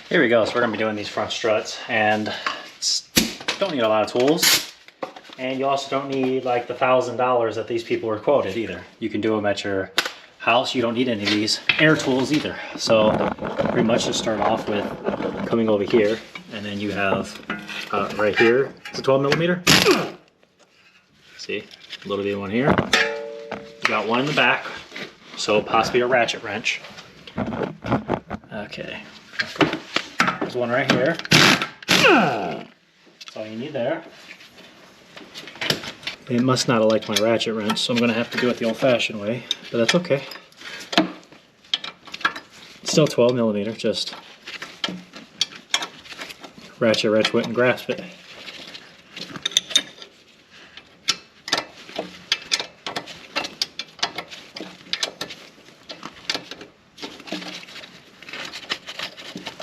Here we go. So we're gonna be doing these front struts, and don't need a lot of tools, and you also don't need like the $1,000 that these people were quoted either. You can do them at your house. You don't need any of these air tools either. So pretty much just start off with coming over here, and then you have right here, it's a 12mm. See, a little bit of one here. You got one in the back, so possibly a ratchet wrench. Okay, there's one right here. That's all you need there. It must not have liked my ratchet wrench, so I'm gonna have to do it the old-fashioned way, but that's okay. It's still 12mm, just ratchet wrench wouldn't grasp it.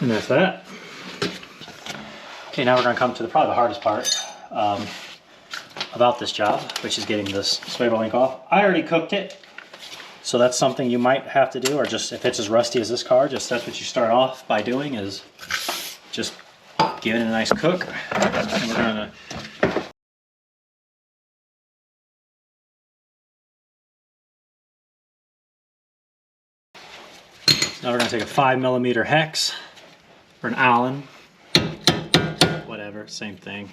And that's that. Okay, now we're going to come to probably the hardest part about this job, which is getting this swivel link off. I already cooked it, so that's something you might have to do, or just if it's as rusty as this car, just that's what you start off by doing, is just give it a nice cook. And we're going to now we're going to take a 5mm hex, or an Allen, whatever, same thing.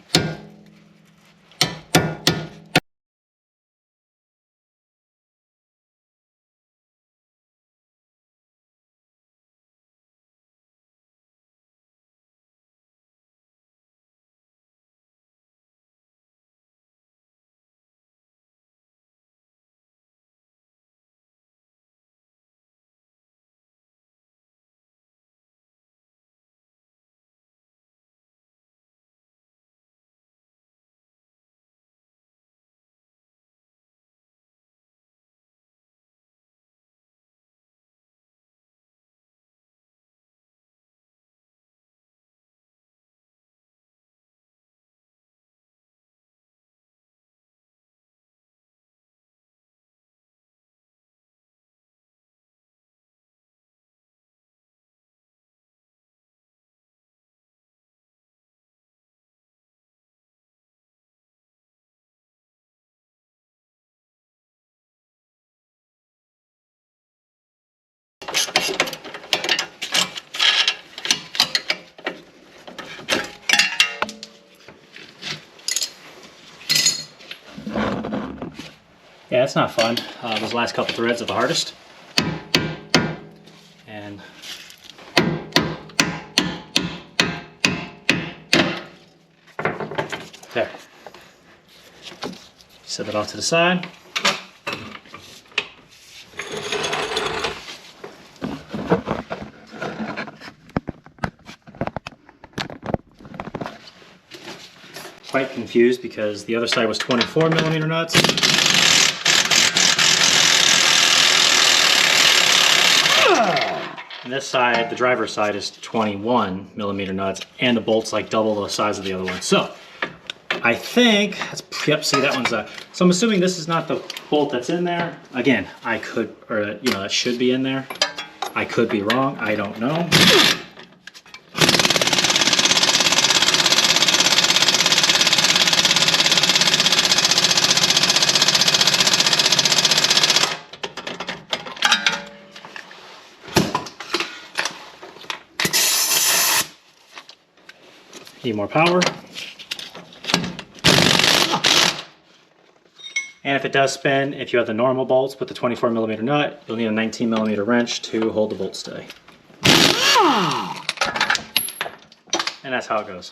Yeah, it's not fun. Those last couple threads are the hardest. And there. Set that off to the side. Quite confused because the other side was 24mm nuts. And this side, the driver's side, is 21mm nuts, and the bolt's like double the size of the other one. So I think that's, yep, see that one's so I'm assuming this is not the bolt that's in there. Again, I could, or you know, that should be in there. I could be wrong, I don't know. Need more power. And if it does spin, if you have the normal bolts with the 24mm nut, you'll need a 19mm wrench to hold the bolt stay. And that's how it goes.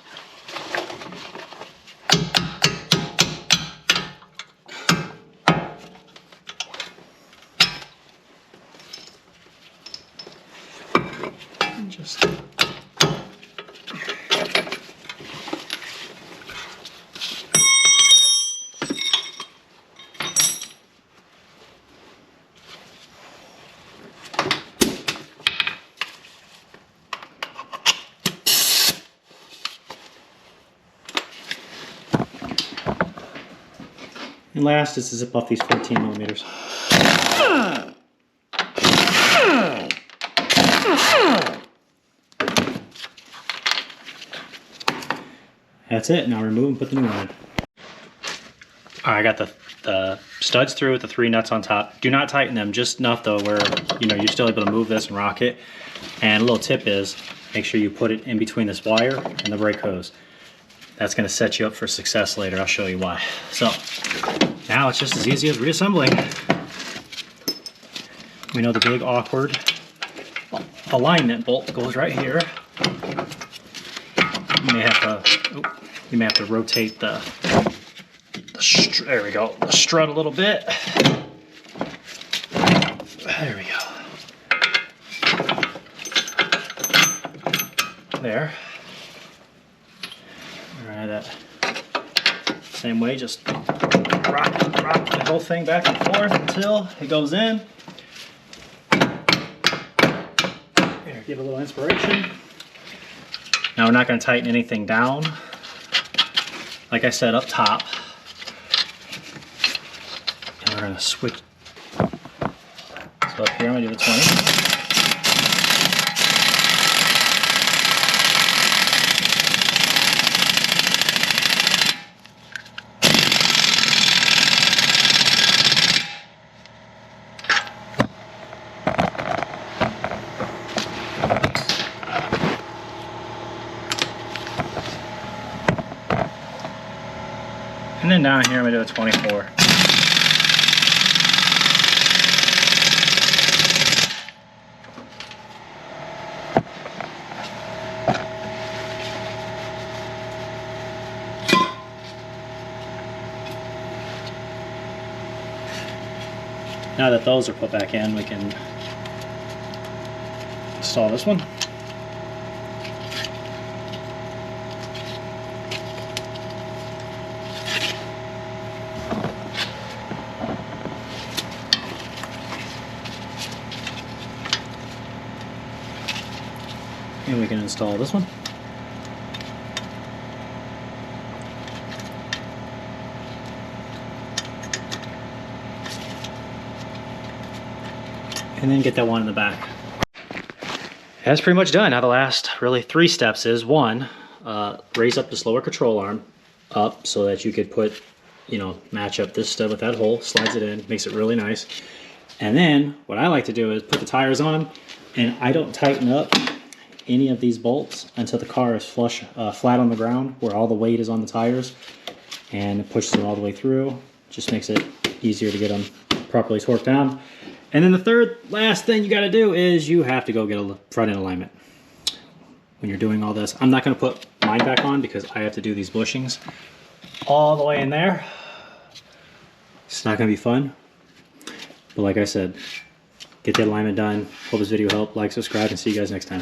And just And last is to zip off these 14mm. That's it. Now remove and put the new one in. All right, I got the studs through with the 3 nuts on top. Do not tighten them, just enough though where you're still able to move this and rock it. And a little tip is, make sure you put it in between this wire and the brake hose. That's gonna set you up for success later. I'll show you why. So now it's just as easy as reassembling. We know the big awkward alignment bolt goes right here. You may have to rotate the there we go, the strut a little bit. There we go. There. All right, that same way, just rock the whole thing back and forth until it goes in. Here, give a little inspiration. Now we're not going to tighten anything down. Like I said, up top. And we're going to switch. So up here, I'm going to do the 20. And then down here, I'm going to do a 24. Now that those are put back in, we can install this one. And we can install this one. And then get that one in the back. That's pretty much done. Now the last really 3 steps is 1, raise up this lower control arm up so that you could put, match up this stud with that hole, slides it in, makes it really nice. And then what I like to do is put the tires on, and I don't tighten up any of these bolts until the car is flush, flat on the ground where all the weight is on the tires, and it pushes them all the way through. Just makes it easier to get them properly torqued down. And then the last thing you got to do is you have to go get a front end alignment. When you're doing all this, I'm not going to put mine back on because I have to do these bushings all the way in there. It's not going to be fun. But like I said, get that alignment done. Hope this video helped. Like, subscribe, and see you guys next time.